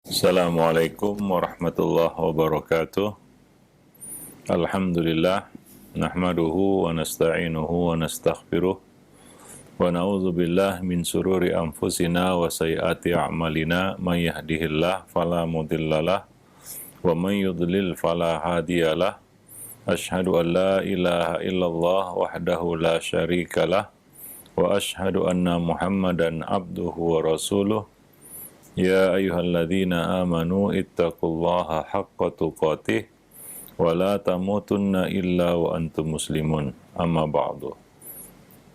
Assalamualaikum warahmatullahi wabarakatuh. Alhamdulillah, nahmaduhu wa nasta'inuhu wa nastaghfiruh wa na'udzu billah min sururi anfusina wa sayyiati a'malina may yahdihillah fala mudhillalah wa may yudlil fala hadiyalah. Asyhadu an la ilaha illallah wahdahu la syarikalah wa asyhadu anna Muhammadan abduhu wa rasuluh. Ya ayyuhalladzina amanu ittaqullaha haqqa tuqatih wa la tamutunna illa wa antum muslimun. Amma ba'du.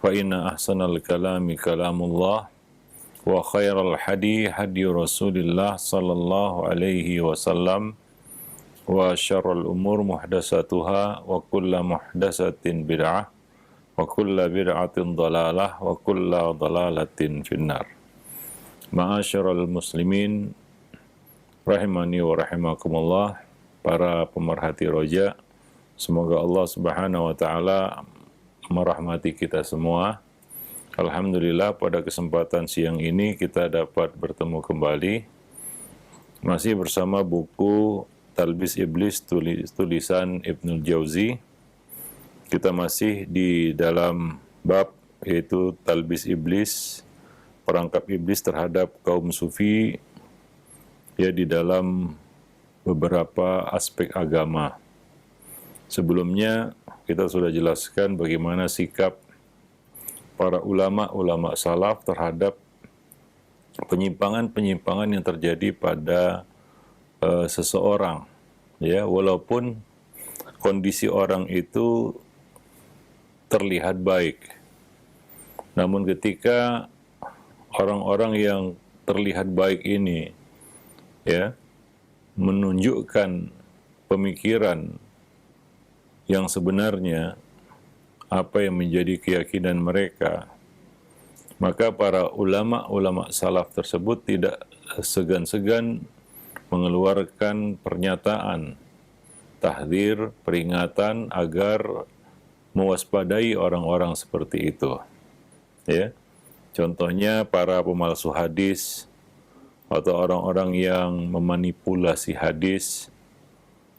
Fa inna ahsanal kalami kalamullah wa khairal hadi hadi Rasulillah sallallahu alaihi wasallam wa syarrul umur muhdatsatuha wa kullu muhdatsatin bid'ah wa kullu bid'atin dhalalah wa kullu dhalalatin finnar. Ma'asyiral muslimin rahimani wa rahimakumullah, para pemerhati roja, semoga Allah Subhanahu wa taala merahmati kita semua. Alhamdulillah, pada kesempatan siang ini kita dapat bertemu kembali masih bersama buku Talbis Iblis tulisan Ibnul Jauzi. Kita masih di dalam bab yaitu Talbis Iblis, perangkap iblis terhadap kaum sufi, ya, di dalam beberapa aspek agama. Sebelumnya kita sudah jelaskan bagaimana sikap para ulama salaf terhadap penyimpangan-penyimpangan yang terjadi pada seseorang, ya, walaupun kondisi orang itu terlihat baik, namun ketika orang-orang yang terlihat baik ini, ya, menunjukkan pemikiran yang sebenarnya, apa yang menjadi keyakinan mereka, maka para ulama salaf tersebut tidak segan-segan mengeluarkan pernyataan tahdzir, peringatan agar mewaspadai orang-orang seperti itu, ya. Contohnya para pemalsu hadis atau orang-orang yang memanipulasi hadis,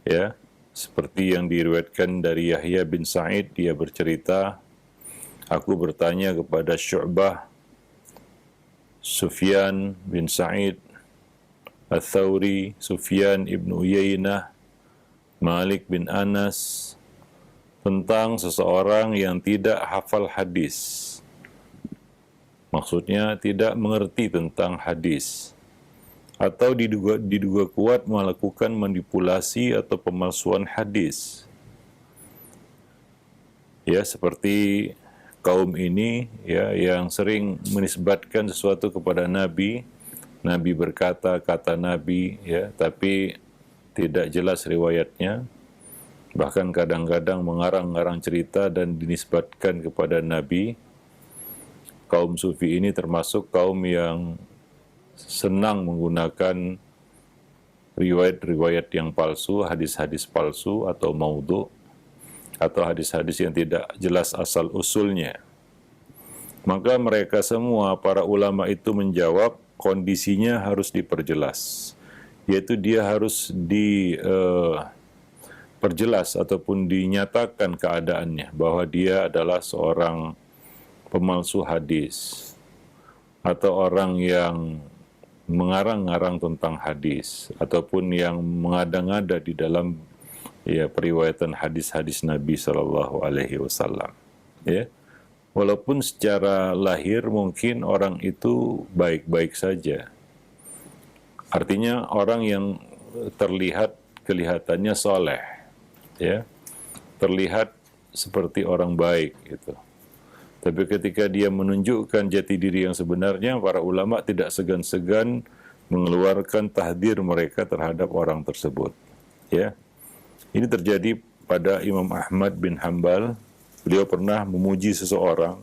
ya, seperti yang diriwayatkan dari Yahya bin Sa'id. Dia bercerita, aku bertanya kepada Syu'bah, Sufyan bin Sa'id, Ats-Tsauri, Sufyan ibn Uyainah, Malik bin Anas, tentang seseorang yang tidak hafal hadis. Maksudnya tidak mengerti tentang hadis, atau diduga kuat melakukan manipulasi atau pemalsuan hadis. Ya, seperti kaum ini, ya, yang sering menisbatkan sesuatu kepada Nabi. Nabi berkata, kata Nabi, ya, tapi tidak jelas riwayatnya. Bahkan kadang-kadang mengarang-arang cerita dan dinisbatkan kepada Nabi. Kaum sufi ini termasuk kaum yang senang menggunakan riwayat-riwayat yang palsu, hadis-hadis palsu atau maudhu, atau hadis-hadis yang tidak jelas asal usulnya. Maka mereka semua, para ulama itu menjawab, kondisinya harus diperjelas, yaitu dia harus diperjelas ataupun dinyatakan keadaannya bahwa dia adalah seorang pemalsu hadis atau orang yang mengarang-arang tentang hadis ataupun yang mengada-ngada di dalam, ya, periwayatan hadis-hadis Nabi Shallallahu Alaihi Wasallam. Ya, walaupun secara lahir mungkin orang itu baik-baik saja. Artinya orang yang kelihatannya soleh, ya, terlihat seperti orang baik, gitu. Tapi ketika dia menunjukkan jati diri yang sebenarnya, para ulama tidak segan-segan mengeluarkan tahdzir mereka terhadap orang tersebut. Ya, ini terjadi pada Imam Ahmad bin Hanbal. Beliau pernah memuji seseorang.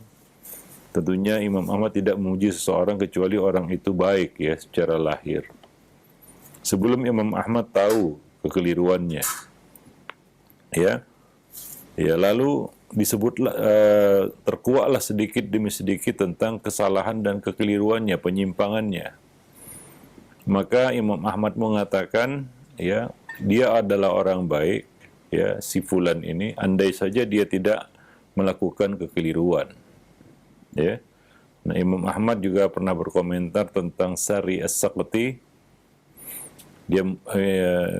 Tentunya Imam Ahmad tidak memuji seseorang kecuali orang itu baik, ya, secara lahir. Sebelum Imam Ahmad tahu kekeliruannya, ya, lalu disebutlah, terkuaklah sedikit demi sedikit tentang kesalahan dan kekeliruannya, penyimpangannya. Maka Imam Ahmad mengatakan, ya, dia adalah orang baik, ya, si fulan ini, andai saja dia tidak melakukan kekeliruan. Ya. Nah, Imam Ahmad juga pernah berkomentar tentang Sari As-Saqti.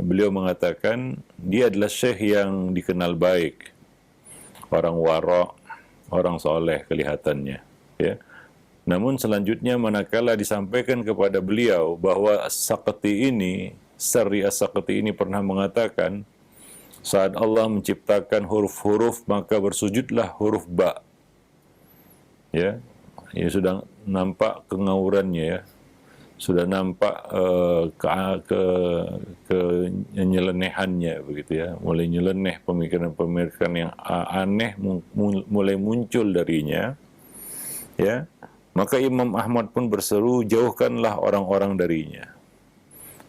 Beliau mengatakan dia adalah syekh yang dikenal baik, orang wara, orang soleh kelihatannya. Ya. Namun selanjutnya manakala disampaikan kepada beliau bahwa As-Saqti ini, Sari As-Saqti ini pernah mengatakan, saat Allah menciptakan huruf-huruf maka bersujudlah huruf ba. Ya, ini sudah nampak kengaurannya, ya, sudah nampak kenyelenehannya begitu, ya, mulai nyeleneh, pemikiran-pemikiran yang aneh mulai muncul darinya, ya. Maka Imam Ahmad pun berseru, jauhkanlah orang-orang darinya,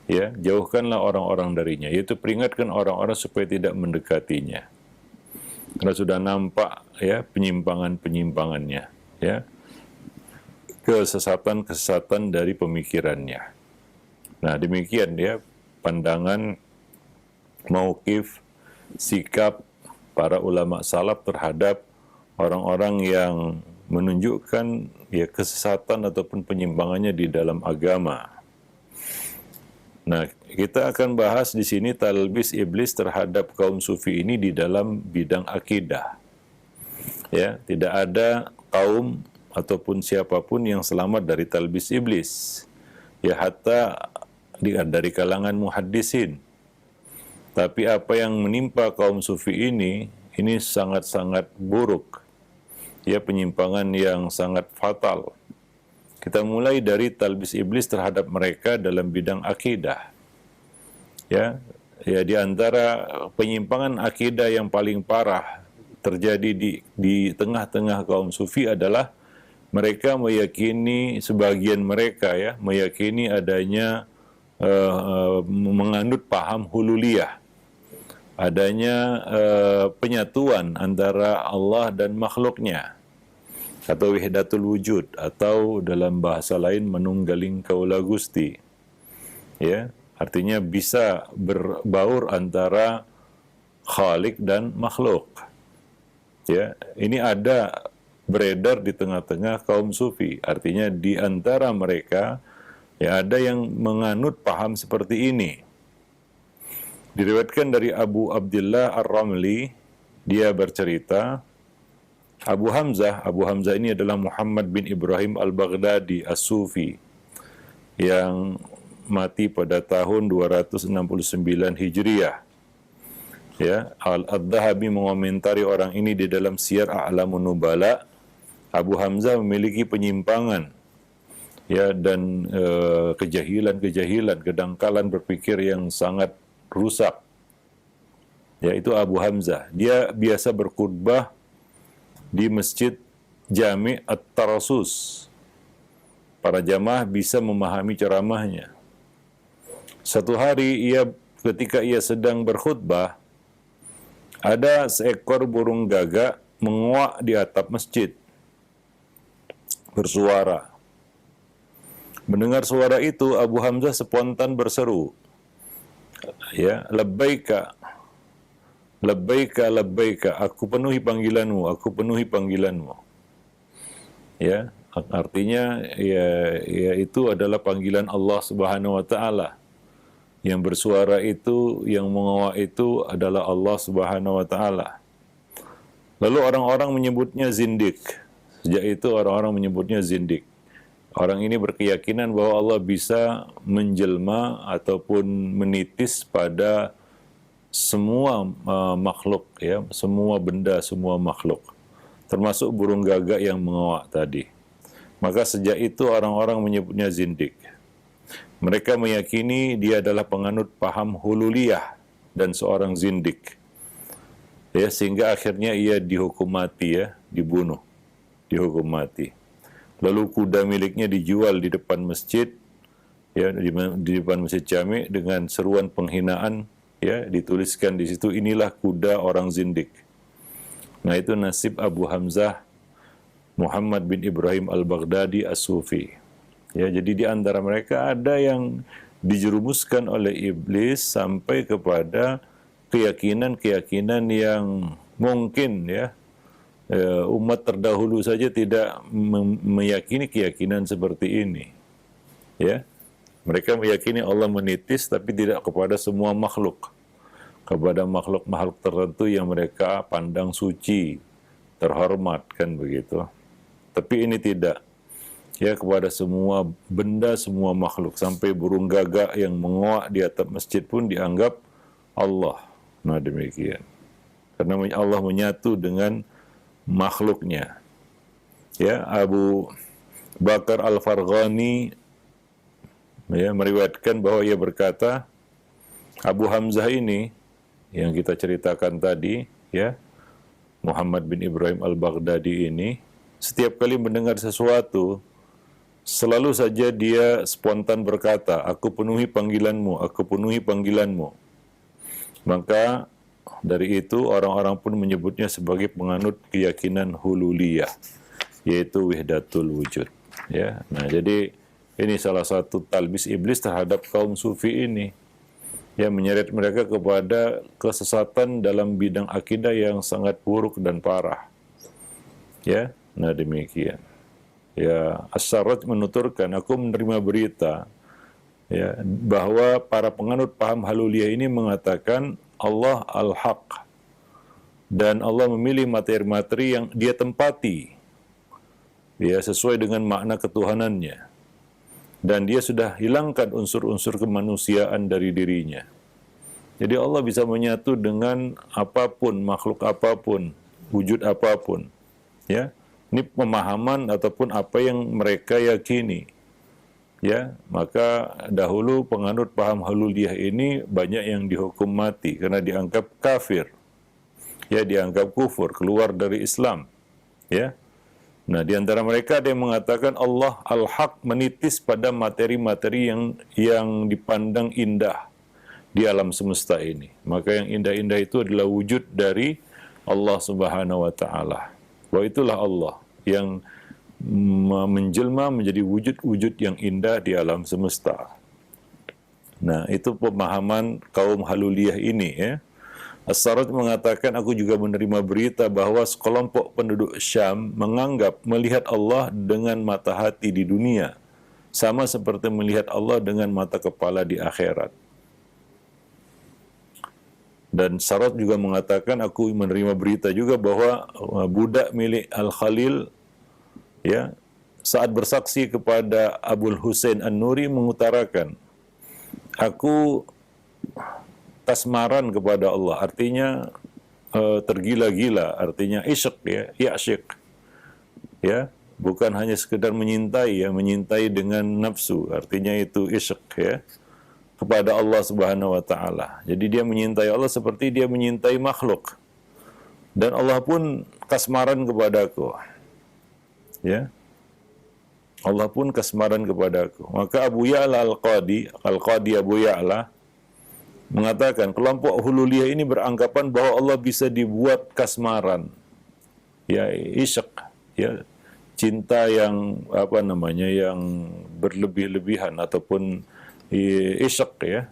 ya, jauhkanlah orang-orang darinya, yaitu peringatkan orang-orang supaya tidak mendekatinya, karena sudah nampak, ya, penyimpangan-penyimpangannya, ya, kesesatan-kesesatan dari pemikirannya. Nah, demikian, ya, pandangan, mauqif, sikap para ulama salaf terhadap orang-orang yang menunjukkan, ya, kesesatan ataupun penyimpangannya di dalam agama. Nah, kita akan bahas di sini talbis iblis terhadap kaum sufi ini di dalam bidang akidah. Ya, tidak ada kaum ataupun siapapun yang selamat dari talbis iblis. Ya, hatta dari kalangan muhaddisin. Tapi apa yang menimpa kaum sufi ini sangat-sangat buruk. Ya, penyimpangan yang sangat fatal. Kita mulai dari talbis iblis terhadap mereka dalam bidang akidah. Ya, di antara penyimpangan akidah yang paling parah terjadi di tengah-tengah kaum sufi adalah mereka meyakini, sebagian mereka, ya, meyakini adanya menganut paham hululiyah, adanya penyatuan antara Allah dan makhluknya, atau wahdatul wujud, atau dalam bahasa lain menunggaling kaula Gusti. Ya, artinya bisa berbaur antara khalik dan makhluk. Ya, ini ada beredar di tengah-tengah kaum sufi. Artinya di antara mereka, ya, ada yang menganut paham seperti ini. Diriwayatkan dari Abu Abdullah Ar-Ramli, dia bercerita, Abu Hamzah ini adalah Muhammad bin Ibrahim Al-Baghdadi As-Sufi yang mati pada tahun 269 Hijriah. Ya, Al-Dhahabi mengomentari orang ini di dalam Siyar A'lamun Nubala. Abu Hamzah memiliki penyimpangan, ya, dan kejahilan, kedangkalan berpikir yang sangat rusak. Yaitu Abu Hamzah. Dia biasa berkhutbah di Masjid Jami' At-Tarsus. Para jamaah bisa memahami ceramahnya. Satu hari ketika ia sedang berkhutbah, ada seekor burung gagak menguak di atap masjid, bersuara. Mendengar suara itu, Abu Hamzah spontan berseru, ya, labbaika, labbaika, labbaika, aku penuhi panggilanmu, aku penuhi panggilanmu. Ya, artinya, ya itu adalah panggilan Allah Subhanahu wa taala. Yang bersuara itu, yang menguak itu adalah Allah Subhanahu wa taala. Lalu orang-orang menyebutnya zindik. Sejak itu orang-orang menyebutnya zindik. Orang ini berkeyakinan bahwa Allah bisa menjelma ataupun menitis pada semua makhluk, ya, semua benda, semua makhluk, termasuk burung gagak yang menguak tadi. Maka sejak itu orang-orang menyebutnya zindik. Mereka meyakini dia adalah penganut paham hululiyah dan seorang zindik. Ya, sehingga akhirnya ia dihukum mati, ya, dibunuh, dihukum mati. Lalu kuda miliknya dijual di depan masjid, ya, di depan Masjid Jami' dengan seruan penghinaan, ya, dituliskan di situ, inilah kuda orang zindik. Nah, itu nasib Abu Hamzah Muhammad bin Ibrahim Al-Baghdadi As-Sufi. Ya, jadi di antara mereka ada yang dijerumuskan oleh iblis sampai kepada keyakinan-keyakinan yang mungkin ya umat terdahulu saja tidak meyakini keyakinan seperti ini. Ya, mereka meyakini Allah menitis, tapi tidak kepada semua makhluk. Kepada makhluk-makhluk tertentu yang mereka pandang suci, terhormat, kan begitu. Tapi ini tidak. Ya, kepada semua benda, semua makhluk. Sampai burung gagak yang mengoak di atap masjid pun dianggap Allah. Nah, demikian. Karena Allah menyatu dengan makhluknya. Ya, Abu Bakar Al-Farghani ya, meriwayatkan bahwa ia berkata, Abu Hamzah ini yang kita ceritakan tadi, ya, Muhammad bin Ibrahim Al-Baghdadi ini, setiap kali mendengar sesuatu, selalu saja dia spontan berkata, aku penuhi panggilanmu, aku penuhi panggilanmu. Maka dari itu orang-orang pun menyebutnya sebagai penganut keyakinan hululiyah, yaitu wahdatul wujud. Ya, nah jadi ini salah satu talbis iblis terhadap kaum sufi ini, yang menyeret mereka kepada kesesatan dalam bidang akidah yang sangat buruk dan parah. Ya, nah demikian. Ya, As-Sarraj menuturkan, aku menerima berita ya bahwa para penganut paham haluliyah ini mengatakan Allah Al-Haq dan Allah memilih materi-materi yang dia tempati ya sesuai dengan makna ketuhanannya. Dan dia sudah hilangkan unsur-unsur kemanusiaan dari dirinya. Jadi Allah bisa menyatu dengan apapun, makhluk apapun, wujud apapun. Ya, ini pemahaman ataupun apa yang mereka yakini. Ya, maka dahulu penganut paham hululiyah ini banyak yang dihukum mati karena dianggap kafir. Ya, dianggap kufur, keluar dari Islam. Ya. Nah, di antara mereka ada yang mengatakan Allah Al-Haq menitis pada materi-materi yang dipandang indah di alam semesta ini. Maka yang indah-indah itu adalah wujud dari Allah Subhanahu wa taala. Bahwa itulah Allah yang menjelma menjadi wujud-wujud yang indah di alam semesta. Nah, itu pemahaman kaum haluliyah ini ya. As-Sarraj mengatakan, aku juga menerima berita bahwa sekelompok penduduk Syam menganggap melihat Allah dengan mata hati di dunia, sama seperti melihat Allah dengan mata kepala di akhirat. Dan Sarraj juga mengatakan, aku menerima berita juga bahwa budak milik Al-Khalil, ya, saat bersaksi kepada Abul Husain An-Nuri mengutarakan, aku kasmaran kepada Allah, artinya tergila-gila, artinya isyq ya, ya'syiq. Ya, bukan hanya sekedar menyintai ya, menyintai dengan nafsu, artinya itu isyq ya, kepada Allah Subhanahu wa taala. Jadi dia menyintai Allah seperti dia menyintai makhluk. Dan Allah pun kasmaran kepadaku. Ya. Allah pun kasmaran kepadaku. Maka Abu Ya'la Al-Qadi Abu Ya'la mengatakan kelompok hululiyah ini beranggapan bahwa Allah bisa dibuat kasmaran, ya isyq, ya cinta yang yang berlebih-lebihan ataupun isyq ya,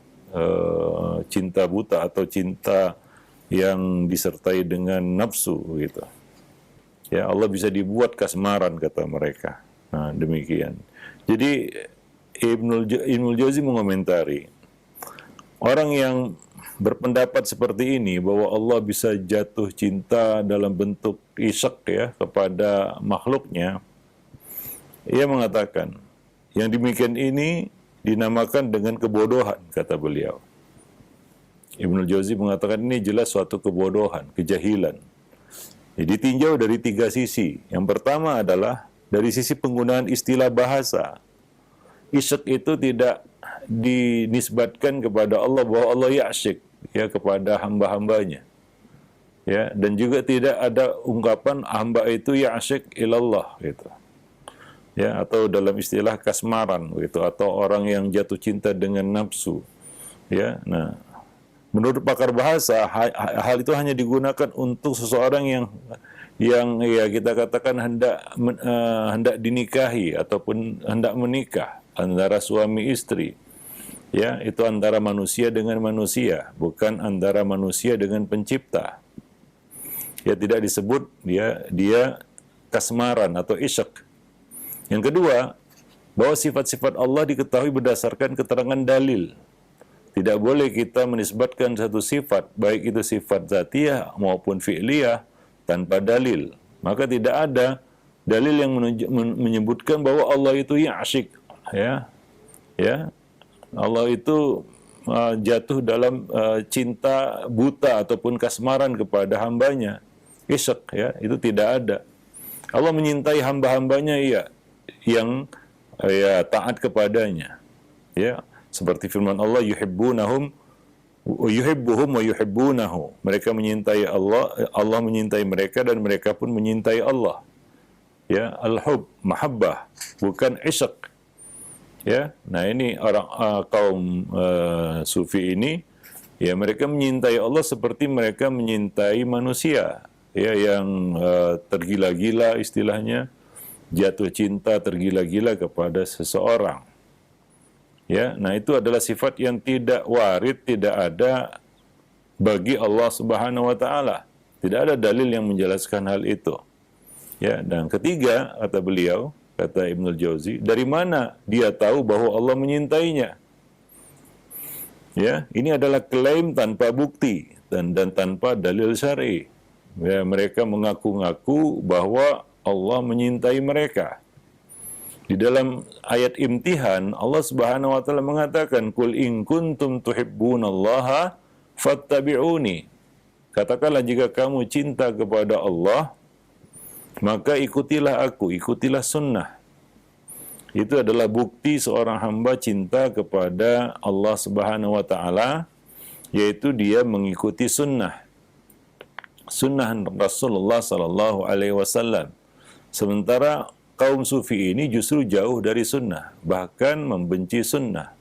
cinta buta atau cinta yang disertai dengan nafsu gitu. Ya, Allah bisa dibuat kasmaran kata mereka. Nah, demikian. Jadi Ibnul Jauzi mengomentari, orang yang berpendapat seperti ini bahwa Allah bisa jatuh cinta dalam bentuk isyq ya kepada makhluknya, ia mengatakan yang demikian ini dinamakan dengan kebodohan, kata beliau. Ibnul Jauzi mengatakan ini jelas suatu kebodohan, kejahilan. Jadi tinjau dari tiga sisi. Yang pertama adalah dari sisi penggunaan istilah bahasa. Isyq itu tidak dinisbatkan kepada Allah bahwa Allah ya'syiq ya kepada hamba-hambanya. Ya, dan juga tidak ada ungkapan hamba itu ya'syiq ilallah gitu. Ya, atau dalam istilah kasmaran gitu, atau orang yang jatuh cinta dengan nafsu. Ya, nah, menurut pakar bahasa hal itu hanya digunakan untuk seseorang yang ya kita katakan hendak dinikahi ataupun hendak menikah antara suami istri. Ya, itu antara manusia dengan manusia, bukan antara manusia dengan pencipta. Ya, tidak disebut dia kasmaran atau isyak. Yang kedua, bahwa sifat-sifat Allah diketahui berdasarkan keterangan dalil. Tidak boleh kita menisbatkan satu sifat, baik itu sifat zatiyah maupun fi'liyah, tanpa dalil. Maka tidak ada dalil yang menyebutkan bahwa Allah itu ya'syik. Ya, Allah itu jatuh dalam cinta buta ataupun kasmaran kepada hambanya. Isyak, ya, itu tidak ada. Allah menyintai hamba-hambanya, yang taat kepadanya. Ya, seperti firman Allah, yuhibbuhum wa yuhibbunahu. Mereka menyintai Allah, Allah menyintai mereka dan mereka pun menyintai Allah. Ya, al-hub, mahabbah, bukan isyak. Ya, nah ini orang kaum sufi ini, ya, mereka menyintai Allah seperti mereka menyintai manusia, ya, yang tergila-gila, istilahnya jatuh cinta tergila-gila kepada seseorang. Ya, nah itu adalah sifat yang tidak warid, tidak ada bagi Allah Subhanahu wa taala. Tidak ada dalil yang menjelaskan hal itu. Ya, dan ketiga, kata beliau, kata Ibnul Jauzi, dari mana dia tahu bahwa Allah menyintainya? Ya, ini adalah klaim tanpa bukti dan tanpa dalil syar'i. Ya, mereka mengaku-ngaku bahwa Allah menyintai mereka. Di dalam ayat imtihan, Allah Subhanahu wa taala mengatakan, "Qul in kuntum tuhibbunallaha fattabi'uni." Katakanlah, jika kamu cinta kepada Allah, maka ikutilah aku, ikutilah sunnah. Itu adalah bukti seorang hamba cinta kepada Allah Subhanahu wa taala, yaitu dia mengikuti sunnah Rasulullah sallallahu alaihi wasallam. Sementara kaum sufi ini justru jauh dari sunnah, bahkan membenci sunnah.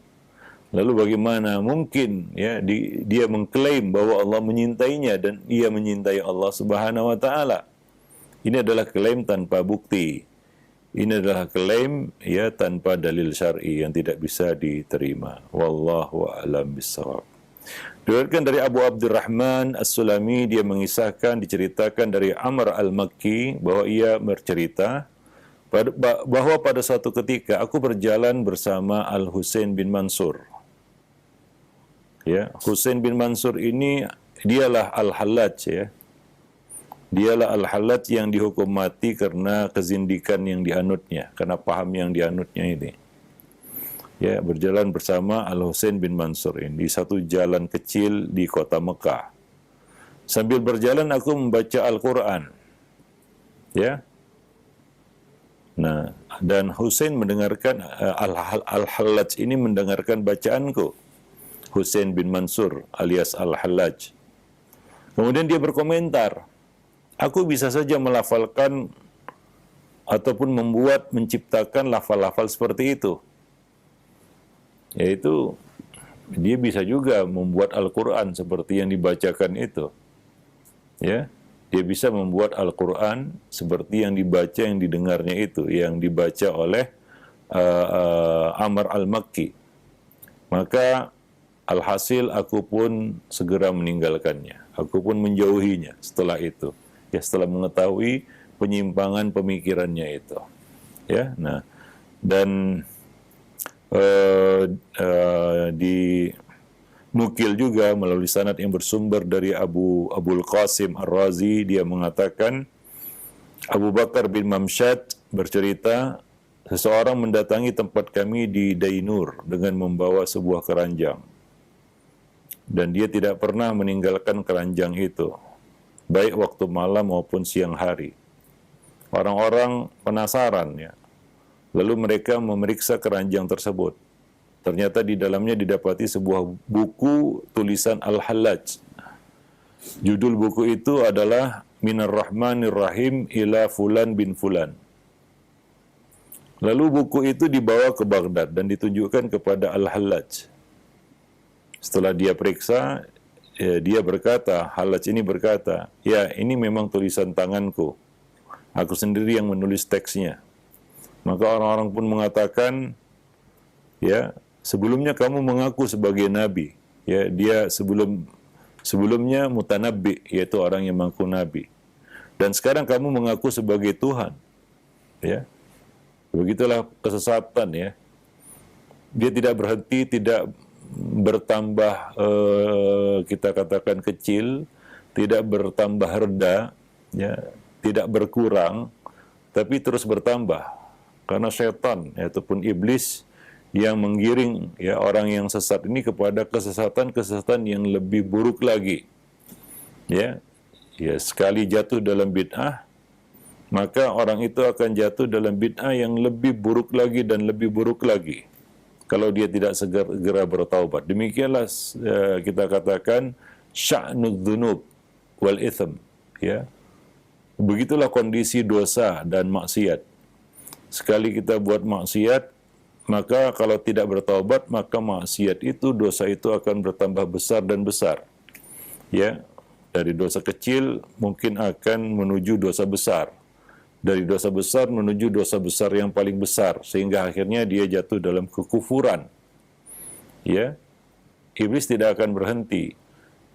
Lalu bagaimana mungkin, ya, dia mengklaim bahwa Allah menyintainya dan ia menyintai Allah Subhanahu wa taala? Ini adalah klaim tanpa bukti. Ini adalah klaim, ya, tanpa dalil syar'i yang tidak bisa diterima. Wallahu a'lam bishawab. Diriwayatkan dari Abu Abdurrahman As-Sulami, dia mengisahkan, diceritakan dari Amr Al-Makki, bahwa ia bercerita bahwa pada suatu ketika aku berjalan bersama Al-Husain bin Mansur. Ya, Husain bin Mansur ini dialah Al-Hallaj, ya. Dialah Al-Hallaj yang dihukum mati karena kezindikan yang dianutnya, karena paham yang dianutnya ini. Ya, berjalan bersama Al-Husain bin Mansur ini di satu jalan kecil di kota Mekah. Sambil berjalan aku membaca Al-Quran. Ya. Nah, dan Husain mendengarkan, Al-Hallaj ini mendengarkan bacaanku. Husain bin Mansur alias Al-Hallaj. Kemudian dia berkomentar, aku bisa saja melafalkan ataupun menciptakan lafal-lafal seperti itu. Yaitu, dia bisa juga membuat Al-Quran seperti yang dibacakan itu. Ya, dia bisa membuat Al-Quran seperti yang dibaca, yang didengarnya itu, yang dibaca oleh Amr Al-Makki. Maka alhasil aku pun segera meninggalkannya. Aku pun menjauhinya setelah itu. Ya, setelah mengetahui penyimpangan pemikirannya itu. Ya, nah, dan dinukil juga melalui sanad yang bersumber dari Abul Qasim Ar-Razi, dia mengatakan Abu Bakar bin Mamshad bercerita, seseorang mendatangi tempat kami di Dainur dengan membawa sebuah keranjang, dan dia tidak pernah meninggalkan keranjang itu, baik waktu malam maupun siang hari. Orang-orang penasaran, ya. Lalu mereka memeriksa keranjang tersebut. Ternyata di dalamnya didapati sebuah buku tulisan Al-Hallaj. Judul buku itu adalah Minar Rahmanir Rahim ila Fulan bin Fulan. Lalu buku itu dibawa ke Baghdad dan ditunjukkan kepada Al-Hallaj. Setelah dia periksa, dia berkata, Hallaj ini berkata, ya, ini memang tulisan tanganku. Aku sendiri yang menulis teksnya. Maka orang-orang pun mengatakan, ya, sebelumnya kamu mengaku sebagai nabi. Ya, dia sebelumnya mutanabbi, yaitu orang yang mengaku nabi. Dan sekarang kamu mengaku sebagai Tuhan. Ya. Begitulah kesesatan, ya. Dia tidak berhenti, tidak bertambah kita katakan kecil, tidak bertambah reda, ya, tidak berkurang, tapi terus bertambah. Karena setan ataupun iblis yang menggiring ya orang yang sesat ini kepada kesesatan-kesesatan yang lebih buruk lagi. Ya. Ya, sekali jatuh dalam bid'ah, maka orang itu akan jatuh dalam bid'ah yang lebih buruk lagi dan lebih buruk lagi kalau dia tidak segera bertaubat. Demikianlah kita katakan sya'nud dzunub wal itsm, ya. Begitulah kondisi dosa dan maksiat. Sekali kita buat maksiat, maka kalau tidak bertaubat, maka maksiat itu, dosa itu akan bertambah besar dan besar. Ya, dari dosa kecil mungkin akan menuju dosa besar. Dari dosa besar menuju dosa besar yang paling besar, sehingga akhirnya dia jatuh dalam kekufuran. Ya, iblis tidak akan berhenti.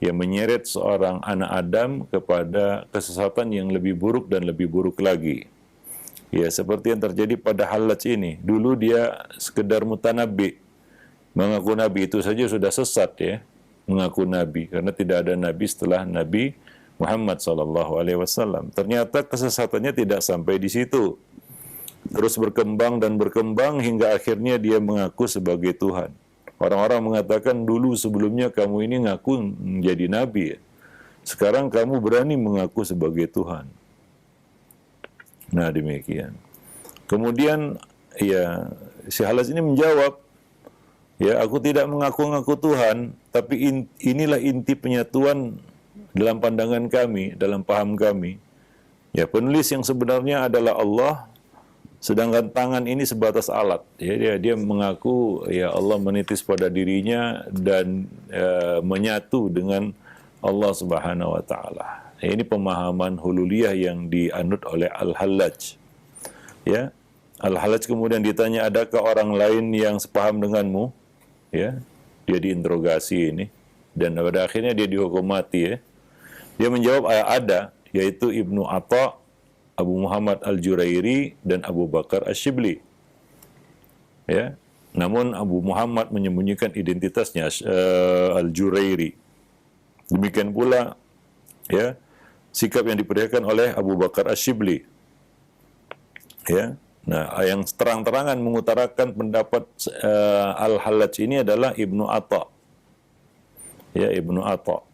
Ya, menyeret seorang anak Adam kepada kesesatan yang lebih buruk dan lebih buruk lagi. Ya, seperti yang terjadi pada Hallaj ini. Dulu dia sekedar mutanabbi, mengaku nabi, itu saja sudah sesat, ya, mengaku nabi, karena tidak ada nabi setelah Nabi Muhammad SAW. Ternyata kesesatannya tidak sampai di situ. Terus berkembang dan berkembang hingga akhirnya dia mengaku sebagai Tuhan. Orang-orang mengatakan dulu sebelumnya kamu ini ngaku menjadi nabi, ya. Sekarang kamu berani mengaku sebagai Tuhan. Nah, demikian. Kemudian ya si Hallaj ini menjawab, ya, aku tidak mengaku-ngaku Tuhan, tapi inilah inti penyatuan dalam pandangan kami, dalam paham kami. Ya, penulis yang sebenarnya adalah Allah, sedangkan tangan ini sebatas alat. Ya, dia mengaku ya Allah menitis pada dirinya dan menyatu dengan Allah Subhanahu wa taala. Ini pemahaman hululiyah yang dianut oleh Al-Hallaj. Ya, Al-Hallaj kemudian ditanya, adakah orang lain yang sepaham denganmu? Ya, dia diinterogasi ini, dan pada akhirnya dia dihukum mati. Ya, dia menjawab ada, yaitu Ibnu Atha, Abu Muhammad Al-Jurairi, dan Abu Bakar Asy-Syibli. Ya, namun Abu Muhammad menyembunyikan identitasnya, Al-Jurairi. Demikian pula, ya, sikap yang diperlihatkan oleh Abu Bakar Asy-Syibli. Ya. Nah, yang terang-terangan mengutarakan pendapat Al-Hallaj ini adalah Ibnu Atha. Ya, Ibnu Atha.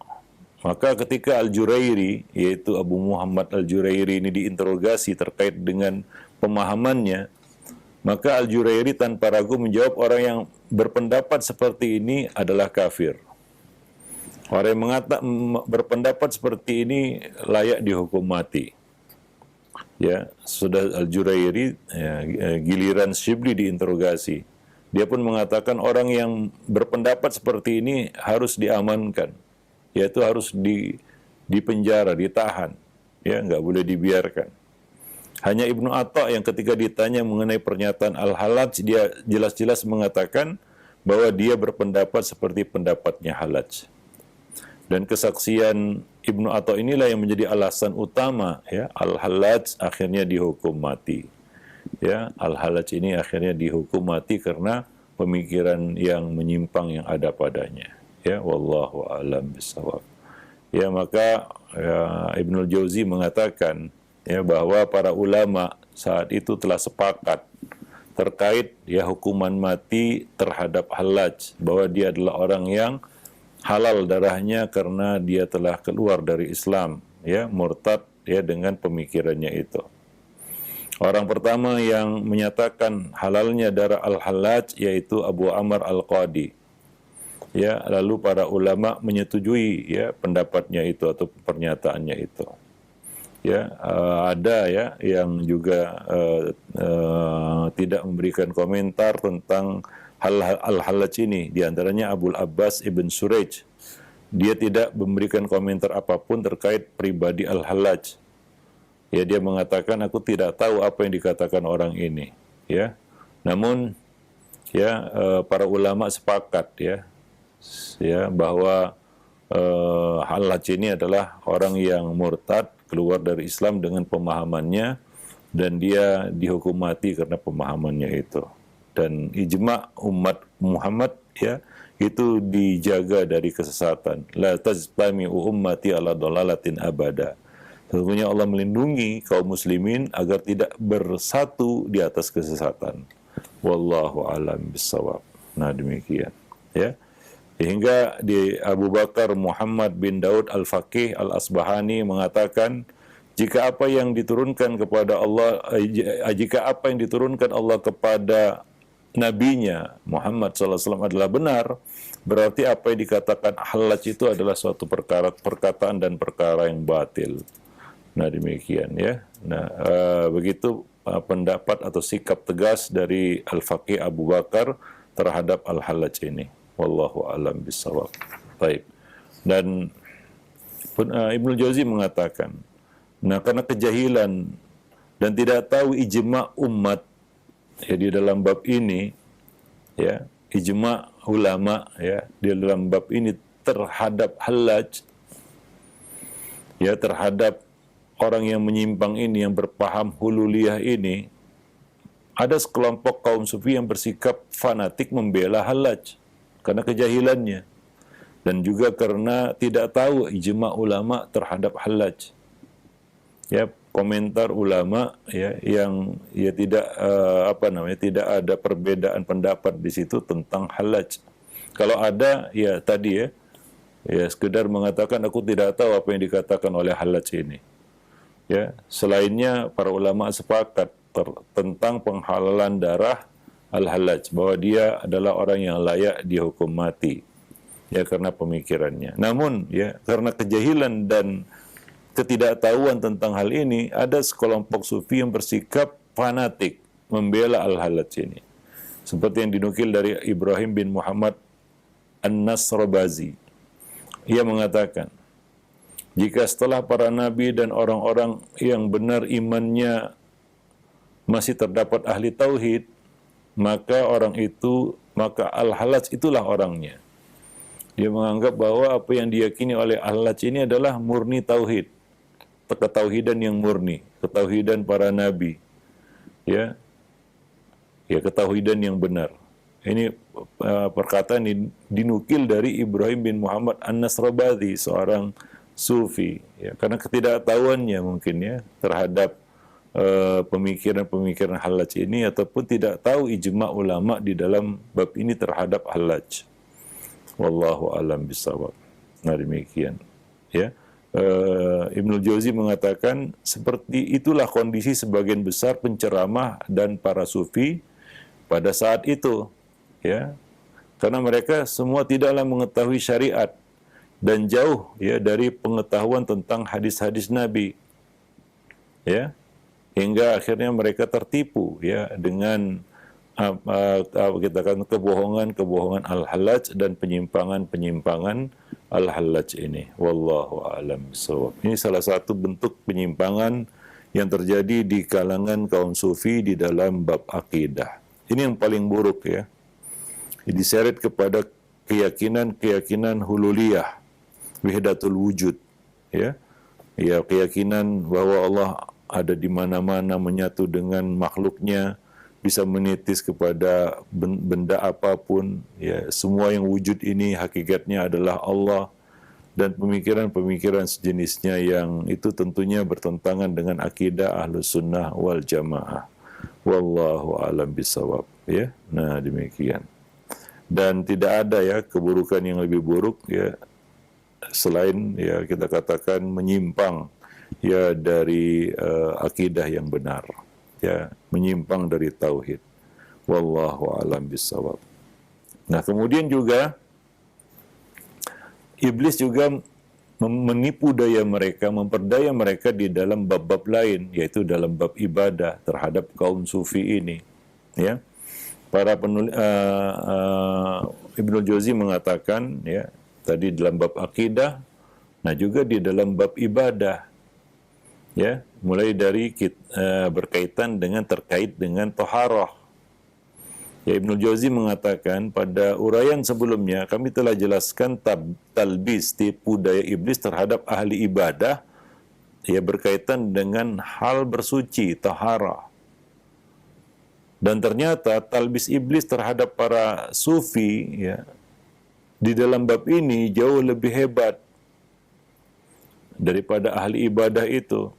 Maka ketika Al-Jurairi, yaitu Abu Muhammad Al-Jurairi ini diinterogasi terkait dengan pemahamannya, maka Al-Jurairi tanpa ragu menjawab, orang yang berpendapat seperti ini adalah kafir. Orang yang berpendapat seperti ini layak dihukum mati. Ya, sudah Al-Jurairi, ya, giliran Syibli diinterogasi. Dia pun mengatakan orang yang berpendapat seperti ini harus diamankan, yaitu harus dipenjara, ditahan, ya, nggak boleh dibiarkan. Hanya Ibnu Atha yang ketika ditanya mengenai pernyataan Al-Hallaj, dia jelas-jelas mengatakan bahwa dia berpendapat seperti pendapatnya Hallaj. Dan kesaksian Ibnu Atha inilah yang menjadi alasan utama, ya, Al-Hallaj akhirnya dihukum mati. Ya, Al-Hallaj ini akhirnya dihukum mati karena pemikiran yang menyimpang yang ada padanya. Ya, wallahu a'lam bishawab. Ya, maka ya, Ibnul Jauzi mengatakan, ya, bahwa para ulama saat itu telah sepakat terkait ya hukuman mati terhadap Hallaj, bahwa dia adalah orang yang halal darahnya karena dia telah keluar dari Islam, ya, murtad, ya, dengan pemikirannya itu. Orang pertama yang menyatakan halalnya darah Al-Hallaj yaitu Abu Amr Al-Qadi. Ya, lalu para ulama menyetujui, ya, pendapatnya itu atau pernyataannya itu. Ya, ada, ya, yang juga tidak memberikan komentar tentang Al-Hallaj ini, diantaranya Abul Abbas Ibn Suraj. Dia tidak memberikan komentar apapun terkait pribadi Al-Hallaj. Ya, dia mengatakan, aku tidak tahu apa yang dikatakan orang ini. Ya, namun ya para ulama sepakat ya bahwa Hallaj ini adalah orang yang murtad, keluar dari Islam dengan pemahamannya, dan dia dihukum mati karena pemahamannya itu. Dan ijma umat Muhammad ya itu dijaga dari kesesatan. La tajtami'u ummati ala dhalalatin abada. Sesungguhnya Allah melindungi kaum muslimin agar tidak bersatu di atas kesesatan. Wallahu alam bissawab. Nah, demikian ya. Hingga di Abu Bakar Muhammad bin Daud Al-Faqih Al-Asbahani mengatakan, jika apa yang diturunkan kepada Allah, jika apa yang diturunkan Allah kepada nabinya Muhammad SAW adalah benar, berarti apa yang dikatakan Hallaj itu adalah suatu perkataan dan perkara yang batil. Nah, demikian ya. Nah, begitu pendapat atau sikap tegas dari Al-Faqih Abu Bakar terhadap Al-Hallaj ini. Wallahu a'lam bishawab. Baik. Dan Ibnu Jauzi mengatakan, nah karena kejahilan dan tidak tahu ijma umat ya di dalam bab ini ya, ijma ulama ya di dalam bab ini terhadap Hallaj ya, terhadap orang yang menyimpang ini, yang berpaham hululiyah ini, ada sekelompok kaum sufi yang bersikap fanatik membela Hallaj karena kejahilannya, dan juga karena tidak tahu ijma ulama terhadap Hallaj. Ya, komentar ulama ya yang ya tidak tidak ada perbedaan pendapat di situ tentang Hallaj. Kalau ada ya tadi ya sekedar mengatakan aku tidak tahu apa yang dikatakan oleh Hallaj ini. Ya, selainnya para ulama sepakat tentang penghalalan darah Al-Hallaj, bahwa dia adalah orang yang layak dihukum mati ya karena pemikirannya. Namun ya karena kejahilan dan ketidaktahuan tentang hal ini, ada sekelompok sufi yang bersikap fanatik membela Al-Hallaj ini. Seperti yang dinukil dari Ibrahim bin Muhammad An-Nasrabazi. Ia mengatakan, jika setelah para nabi dan orang-orang yang benar imannya masih terdapat ahli tauhid, maka Al-Hallaj itulah orangnya. Dia menganggap bahwa apa yang diyakini oleh Al-Hallaj ini adalah murni tauhid, ketauhidan yang murni, ketauhidan para nabi, ya ketauhidan yang benar. Ini perkataan dinukil dari Ibrahim bin Muhammad An-Nasrabazi, seorang sufi, ya, karena ketidaktahuannya mungkin ya terhadap pemikiran-pemikiran Hallaj ini, ataupun tidak tahu ijma ulama di dalam bab ini terhadap Hallaj. Wallahu alam bisawab. Nah, demikian ya. Ibnu Jauzi mengatakan seperti itulah kondisi sebagian besar penceramah dan para sufi pada saat itu ya, karena mereka semua tidaklah mengetahui syariat dan jauh ya dari pengetahuan tentang hadis-hadis Nabi ya, hingga akhirnya mereka tertipu ya dengan kita katakan kebohongan Al-Hallaj dan penyimpangan Al-Hallaj ini. Wallahu a'lam bishawab. Ini salah satu bentuk penyimpangan yang terjadi di kalangan kaum sufi di dalam bab akidah. Ini yang paling buruk ya. Diseret kepada keyakinan hululiyah, wahdatul wujud ya. Ya, keyakinan bahwa Allah ada di mana-mana, menyatu dengan makhluknya, bisa menitis kepada benda apapun, ya semua yang wujud ini hakikatnya adalah Allah, dan pemikiran-pemikiran sejenisnya yang itu tentunya bertentangan dengan akidah Ahlus Sunnah wal Jamaah. Wallahu a'lam bishawab ya. Nah, demikian. Dan tidak ada ya keburukan yang lebih buruk ya selain ya kita katakan menyimpang ya dari akidah yang benar. Ya, menyimpang dari tauhid. Wallahu a'lam bishawab. Nah, kemudian juga iblis juga menipu daya mereka, memperdaya mereka di dalam bab-bab lain, yaitu dalam bab ibadah terhadap kaum sufi ini. Ya, para penulis Ibnu Jauzi mengatakan ya tadi dalam bab akidah, nah juga di dalam bab ibadah. Ya, mulai dari berkaitan dengan terkait dengan toharoh, Ya, Ibnu Jauzi mengatakan pada uraian sebelumnya kami telah jelaskan talbis, tipu daya iblis terhadap ahli ibadah ya berkaitan dengan hal bersuci, taharah. Dan ternyata talbis iblis terhadap para sufi ya di dalam bab ini jauh lebih hebat daripada ahli ibadah itu.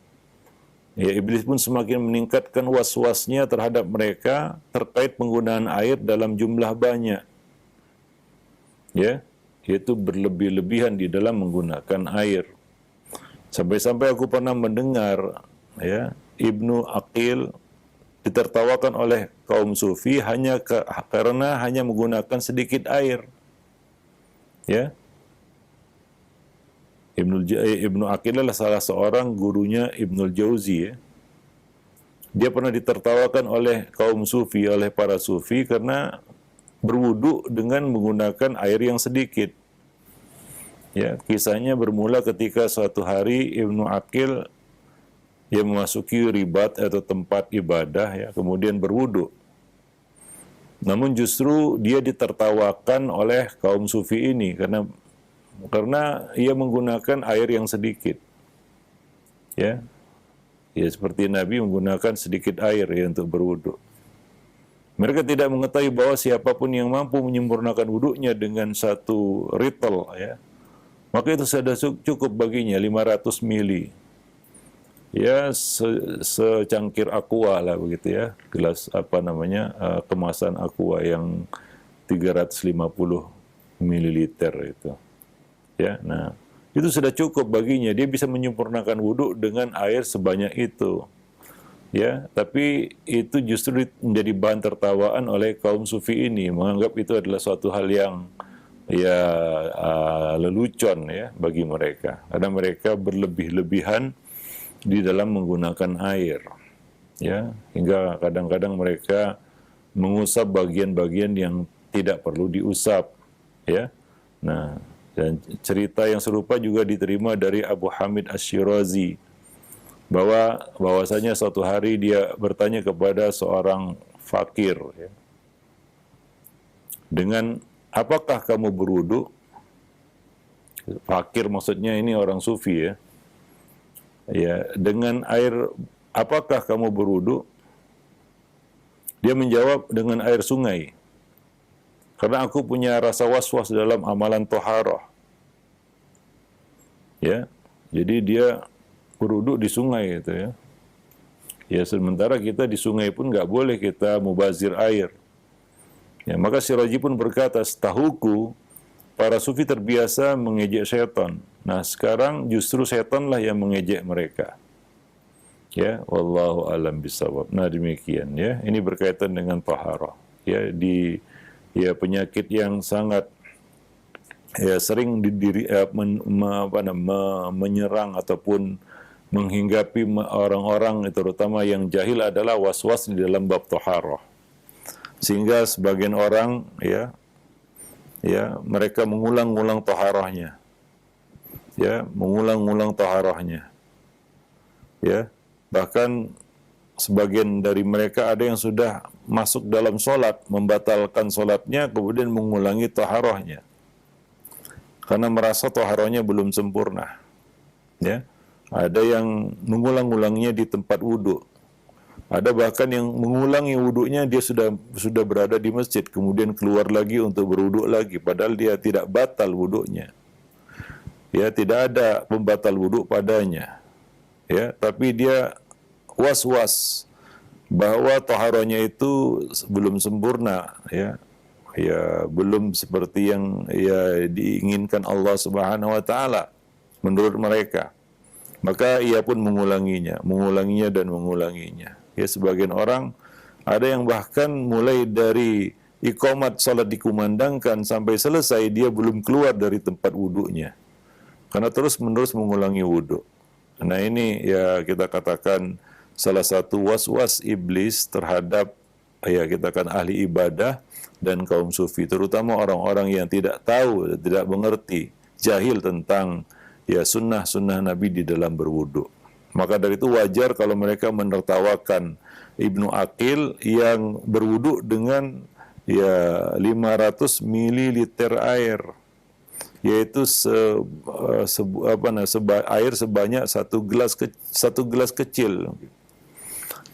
Ya, iblis pun semakin meningkatkan was-wasnya terhadap mereka terkait penggunaan air dalam jumlah banyak. Ya, yaitu berlebih-lebihan di dalam menggunakan air. Sampai-sampai aku pernah mendengar ya, Ibnu Aqil ditertawakan oleh kaum sufi karena hanya menggunakan sedikit air. Ya. Ibnu Aqil adalah salah seorang gurunya Ibnul Jauzi ya. Dia pernah ditertawakan oleh kaum sufi, oleh para sufi karena berwudu dengan menggunakan air yang sedikit. Ya, kisahnya bermula ketika suatu hari Ibnu Aqil yang memasuki ribat atau tempat ibadah ya, kemudian berwudu. Namun justru dia ditertawakan oleh kaum sufi ini karena ia menggunakan air yang sedikit. Ya. Ya seperti Nabi menggunakan sedikit air ya untuk berwudu. Mereka tidak mengetahui bahwa siapapun yang mampu menyempurnakan wudunya dengan satu ritel ya, maka itu sudah cukup baginya 500 mili. Ya secangkir aqua lah begitu ya, gelas kemasan aqua yang 350 mililiter itu. Ya, nah itu sudah cukup baginya. Dia bisa menyempurnakan wudhu dengan air sebanyak itu. Ya, tapi itu justru menjadi bahan tertawaan oleh kaum sufi ini, menganggap itu adalah suatu hal yang ya lelucon ya bagi mereka, karena mereka berlebih-lebihan di dalam menggunakan air. Ya, hingga kadang-kadang mereka mengusap bagian-bagian yang tidak perlu diusap. Ya, nah. Dan cerita yang serupa juga diterima dari Abu Hamid Asy-Syirazi bahwasanya suatu hari dia bertanya kepada seorang fakir ya, dengan apakah kamu berwudu? Fakir maksudnya ini orang sufi ya. Ya, dengan air apakah kamu berwudu? Dia menjawab dengan air sungai. Karena aku punya rasa was-was dalam amalan toharoh. Ya, jadi dia berwudu di sungai gitu ya. Ya sementara kita di sungai pun nggak boleh kita mubazir air. Ya, maka Syirazi pun berkata, setahuku para sufi terbiasa mengejek setan. Nah sekarang justru setanlah yang mengejek mereka. Ya, wallahu alam bisawab. Nah demikian ya. Ini berkaitan dengan toharoh. Ya ya penyakit yang sangat ya sering menyerang ataupun menghinggapi orang-orang terutama yang jahil adalah was-was di dalam bab taharah. Sehingga sebagian orang ya mereka mengulang-ulang taharahnya. Ya, mengulang-ulang taharahnya. Ya, bahkan sebagian dari mereka ada yang sudah masuk dalam sholat, membatalkan sholatnya, kemudian mengulangi taharahnya. Karena merasa taharahnya belum sempurna. Ya, ada yang mengulang-ulangnya di tempat wudhu. Ada bahkan yang mengulangi wudhunya, dia sudah berada di masjid, kemudian keluar lagi untuk berwudhu lagi, padahal dia tidak batal wudhunya. Ya, tidak ada pembatal wudhu padanya. Ya, tapi dia was-was bahwa taharahnya itu belum sempurna, ya belum seperti yang ya diinginkan Allah Subhanahu wa taala menurut mereka. Maka ia pun mengulanginya dan mengulanginya. Ya, sebagian orang ada yang bahkan mulai dari iqamat salat dikumandangkan sampai selesai dia belum keluar dari tempat wudhunya. Karena terus-menerus mengulangi wudhu. Nah ini ya kita katakan salah satu was-was iblis terhadap ya kita kan ahli ibadah dan kaum sufi, terutama orang-orang yang tidak tahu, tidak mengerti, jahil tentang ya sunnah-sunnah Nabi di dalam berwudu. Maka dari itu wajar kalau mereka menertawakan Ibnu Aqil yang berwudu dengan ya 500 mililiter air, yaitu air sebanyak satu gelas kecil.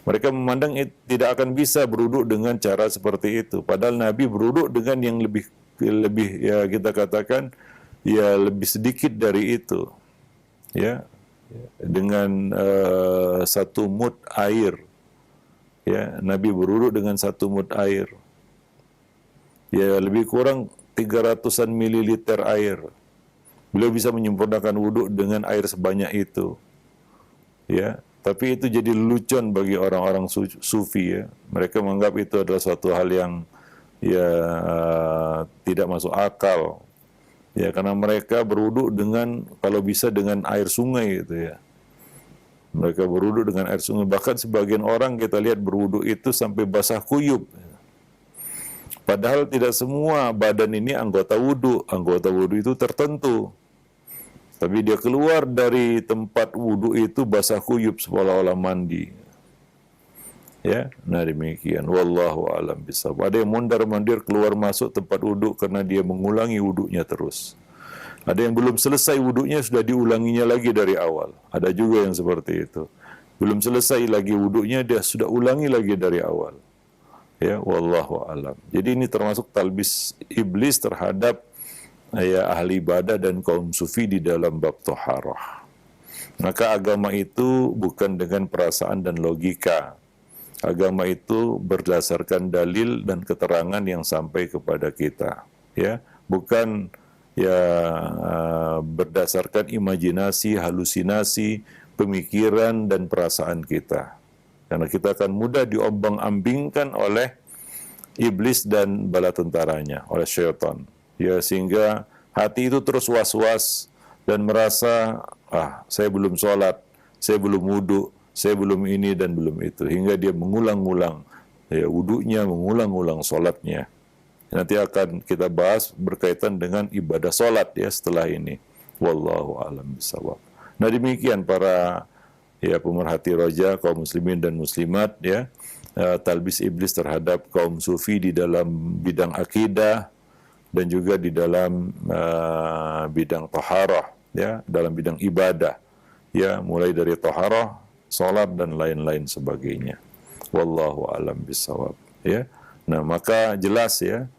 Mereka memandang tidak akan bisa berwudu dengan cara seperti itu. Padahal Nabi berwudu dengan yang lebih ya kita katakan ya lebih sedikit dari itu. Ya, dengan 1 mud air. Ya, Nabi berwudu dengan 1 mud air. Ya, lebih kurang 300-an mililiter air. Beliau bisa menyempurnakan wudu dengan air sebanyak itu. Ya, tapi itu jadi lelucon bagi orang-orang sufi ya. Mereka menganggap itu adalah suatu hal yang ya tidak masuk akal. Ya, karena mereka berwudu dengan kalau bisa dengan air sungai gitu ya. Mereka berwudu dengan air sungai. Bahkan sebagian orang kita lihat berwudu itu sampai basah kuyup. Padahal tidak semua badan ini anggota wudu. Anggota wudu itu tertentu. Tapi dia keluar dari tempat wudu itu basah kuyup seolah-olah mandi. Ya, nah demikian. Wallahu a'lam bishawab. Ada yang mondar-mandir keluar masuk tempat wudu karena dia mengulangi wudunya terus. Ada yang belum selesai wudunya sudah diulanginya lagi dari awal. Ada juga yang seperti itu. Belum selesai lagi wudunya dia sudah ulangi lagi dari awal. Ya, wallahu a'lam. Jadi ini termasuk talbis iblis terhadap ya ahli ibadah dan kaum sufi di dalam bab thaharah. Maka agama itu bukan dengan perasaan dan logika. Agama itu berdasarkan dalil dan keterangan yang sampai kepada kita, ya, bukan ya berdasarkan imajinasi, halusinasi, pemikiran dan perasaan kita. Karena kita akan mudah diombang-ambingkan oleh iblis dan bala tentaranya, oleh syaitan. Ya, sehingga hati itu terus was-was dan merasa, saya belum sholat, saya belum wudu, saya belum ini dan belum itu. Hingga dia mengulang-ulang ya, wudunya, mengulang-ulang sholatnya. Nanti akan kita bahas berkaitan dengan ibadah sholat ya setelah ini. Wallahu a'lam bishawab. Nah demikian para ya pemerhati roja, kaum muslimin dan muslimat ya, talbis iblis terhadap kaum sufi di dalam bidang akidah, dan juga di dalam bidang taharah, ya, dalam bidang ibadah, ya, mulai dari taharah, salat dan lain-lain sebagainya. Wallahu a'lam bishawab. Ya, nah maka jelas ya,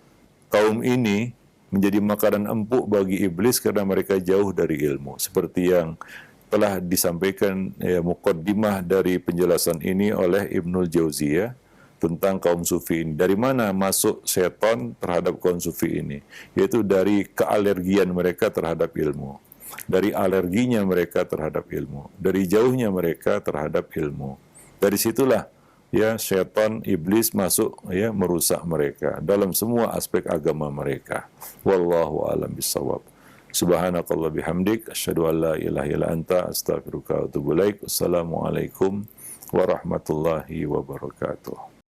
kaum ini menjadi makanan empuk bagi iblis karena mereka jauh dari ilmu. Seperti yang telah disampaikan ya, muqaddimah dari penjelasan ini oleh Ibnul Jauziyah tentang kaum sufi ini. Dari mana masuk setan terhadap kaum sufi ini? Yaitu dari kealergian mereka terhadap ilmu. Dari alerginya mereka terhadap ilmu. Dari jauhnya mereka terhadap ilmu. Dari situlah ya setan iblis masuk ya merusak mereka dalam semua aspek agama mereka. Wallahu a'lam bishawab. Subhanakallah bihamdik asyhadu an la ilaha illa anta astaghfiruka wa atubu ilaik. Assalamualaikum warahmatullahi wabarakatuh.